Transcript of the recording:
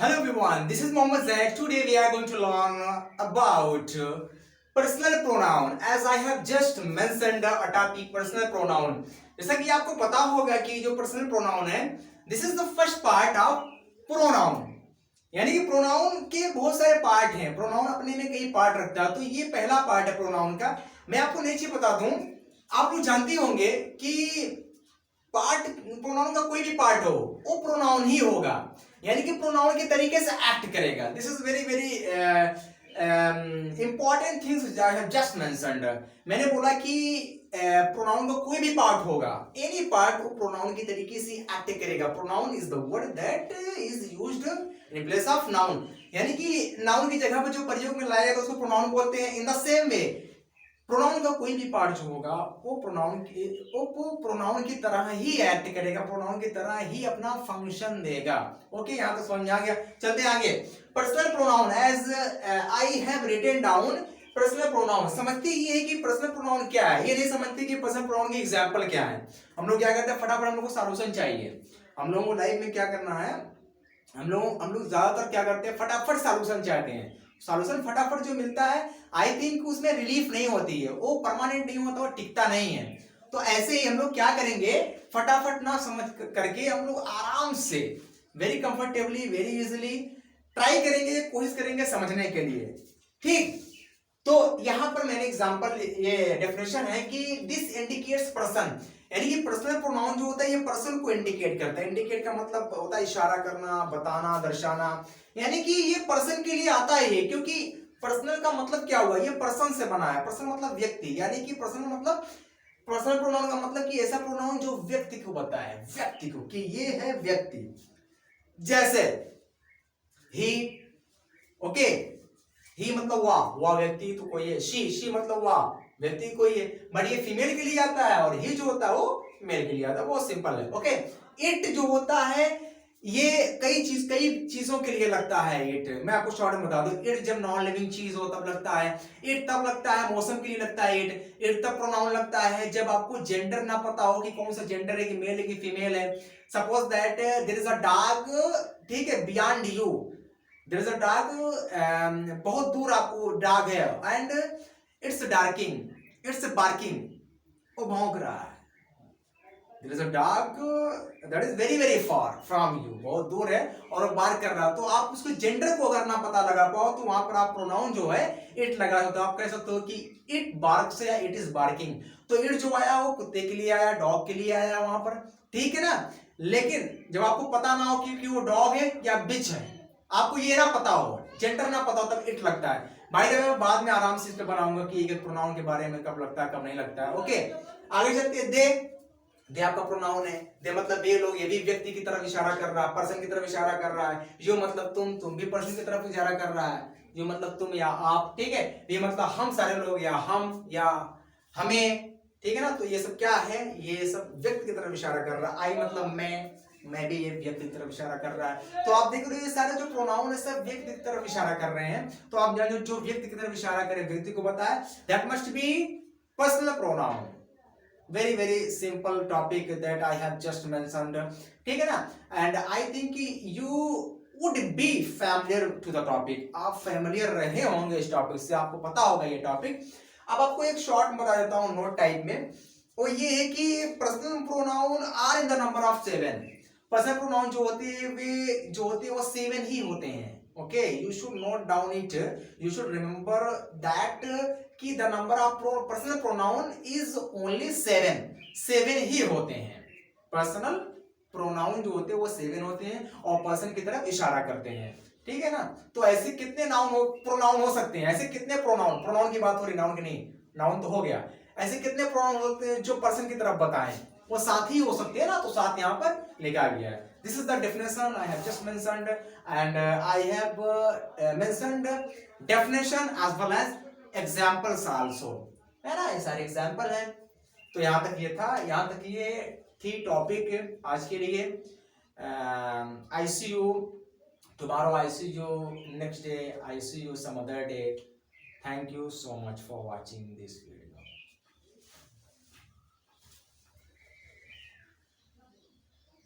Hello everyone, this is Mohammad Zaid. Today we are going to learn about personal pronoun. As I have just mentioned a topic personal pronoun. जैसा कि आपको पता होगा कि जो personal pronoun है, this is the first part of pronoun. यानी कि प्रोनाउन के बहुत सारे पार्ट हैं. प्रोनाउन अपने में कई पार्ट रखता है, तो ये पहला पार्ट है प्रोनाउन का. मैं आपको नई चीज बता दूं, आप लोग जानते होंगे कि पार्ट प्रोनाउन का कोई भी पार्ट हो वो प्रोनाउन ही होगा, यानी कि प्रोनाउन के तरीके से एक्ट करेगा. This is very very important things I have just mentioned. मैंने बोला कि प्रोनाउन का कोई भी पार्ट होगा, एनी पार्ट वो प्रोनाउन के तरीके से एक्ट करेगा. Pronoun is the word that is used in place of noun, यानी कि नाउन की जगह पर जो प्रयोग में लाया जाता है उसको प्रोनाउन बोलते हैं. In the same way pronoun का कोई भी पार्ट जो होगा वो प्रोनाउन की तरह ही एक्ट करेगा, प्रोनाउन की तरह ही अपना फंक्शन देगा. ओके, यहां तक समझ आ गया. चलते आगे. Personal pronoun as I have written down. Personal pronoun समझते ये है कि पर्सनल प्रोनाउन क्या है, ये नहीं समझते कि पर्सनल प्रोनाउन के एग्जांपल क्या है. हम लोग क्या करते हैं, फटाफट हम लोग को सॉल्यूशन चाहिए. हम लोगों को लाइफ में क्या करना है, हम लोग ज्यादातर क्या करते हैं, फटाफट सॉल्यूशन चाहते हैं. सॉल्यूशन फटाफट जो मिलता है, आई थिंक उसमें रिलीफ नहीं होती है, वो परमानेंट नहीं होता, वो टिकता नहीं है. तो ऐसे ही हम लोग क्या करेंगे, फटाफट ना समझ करके हम लोग आराम से very comfortably very easily try करेंगे, कोशिश करेंगे समझने के लिए. ठीक, तो यहां पर मैंने एग्जांपल, ये डेफिनेशन है कि दिस इंडिकेट्स पर्सन, यानी कि पर्सनल प्रोनाउन जो होता है ये पर्सन को इंडिकेट करता है. इंडिकेट का मतलब होता है इशारा करना, बताना, दर्शाना, यानी कि ये पर्सन के लिए आता है, क्योंकि पर्सनल का मतलब क्या हुआ, ये पर्सन से बना है. पर्सन मतलब व्यक्ति, यानी कि पर्सन मतलब पर्सनल प्रोनाउन का मतलब कि ऐसा प्रोनाउन जो व्यक्ति को बताए, व्यक्ति को कि ये है व्यक्ति. जैसे ही, ओके, ही मतलब वाह व्यक्ति तो कोई है. शी मतलब वाह व्यक्ति कोई है, बट ये फीमेल के लिए आता है, और ही जो होता है वो मेल के लिए आता है. बहुत सिंपल है. ओके, इट जो होता है ये कई चीजों के लिए लगता है. इट मैं आपको शॉर्ट में बता दूं, इट जब नॉन लिविंग चीज हो तब लगता है. इट तब लगता है मौसम के लिए लगता है. इट तब प्रोनाउन लगता है जब आपको जेंडर ना पता हो कि कौन सा जेंडर है, कि मेल है कि फीमेल है. Suppose that there is a dog, ठीक है, beyond you. There is a dog, बहुत दूर आपको डॉग है, and it's darking, it's barking, वो भौंक रहा है. There is a dog that is very very far from you, बहुत दूर है और वो बार्क कर रहा है. तो आप उसको जेंडर को अगर ना पता लगा पाओ तो वहां पर आप प्रोनाउन जो है इट लगा सकते हो. आप कह सकते हो कि इट बार्क्स या इट इज बार्किंग. तो इट जो आया वो कुत्ते के लिए आया, डॉग के लिए आया वहां पर, ठीक है ना. लेकिन जब आपको पता ना हो कि वो डॉग है या बिच है, आपको ये ना पता हो, जेंडर ना पता हो, तब इट लगता है. भाई मैं बाद में आराम से इस पे बनाऊंगा कि एक प्रोनाउन के बारे में, कब लगता है कब नहीं लगता है. ओके, आगे चलते हैं. दे आपका प्रोनाउन है. दे मतलब ये लोग, ये भी व्यक्ति की तरफ इशारा कर रहा है, पर्सन की तरफ इशारा कर रहा है. यो मतलब तुम भी पर्सन की तरफ इशारा कर रहा है. यो मतलब तुम या आप, ठीक है. ये मतलब हम सारे लोग, या हम, या हमें, ठीक है ना. तो ये सब क्या है, ये सब व्यक्ति की तरफ इशारा कर रहा है. आई मतलब मैं भी ये व्यक्ति की तरफ इशारा कर रहा है. तो आप देख रहे हो ये सारे जो प्रोनाउन है सब व्यक्ति की तरफ इशारा कर रहे हैं. तो आप जानो जो व्यक्ति की तरफ इशारा करे, व्यक्ति को बताए, that must be personal pronoun. Very very simple topic that I have just mentioned, ठीक है ना. And I think you would be familiar to the topic. आप फैमिलियर रहे होंगे इस टॉपिक से, आपको पता होगा ये टॉपिक. अब आपको एक शॉर्ट बता देता हूं नोट टाइप में. वो ये है कि personal pronoun are in the number of 7. Personal pronoun जो होते हैं वो 7 ही होते हैं. Okay, you should note down it, you should remember that कि the number of personal pronoun is only 7 ही होते हैं. पर्सनल प्रोनाउन जो होते हैं वो 7 होते हैं और पर्सन की तरफ इशारा करते हैं, ठीक है ना. तो ऐसे कितने प्रोनाउन हो सकते हैं, ऐसे कितने प्रोनाउन की बात हो रही, नाउन की नहीं. नाउन तो हो गया. ऐसे कितने प्रोनाउन हो सकते हैं जो पर्सन की तरफ बताएं, वो साथ ही हो सकते हैं ना. तो साथ यहाँ पर लिखा गया है. This is the definition I have just mentioned, and I have mentioned definition as well as examples also, है ना. ये सारे एग्जाम्पल है. तो यहां तक ये था, यहां तक ये थी टॉपिक आज के लिए. आई सी you tomorrow, I see you next day, I see you some other day. Thank you so much for watching this video.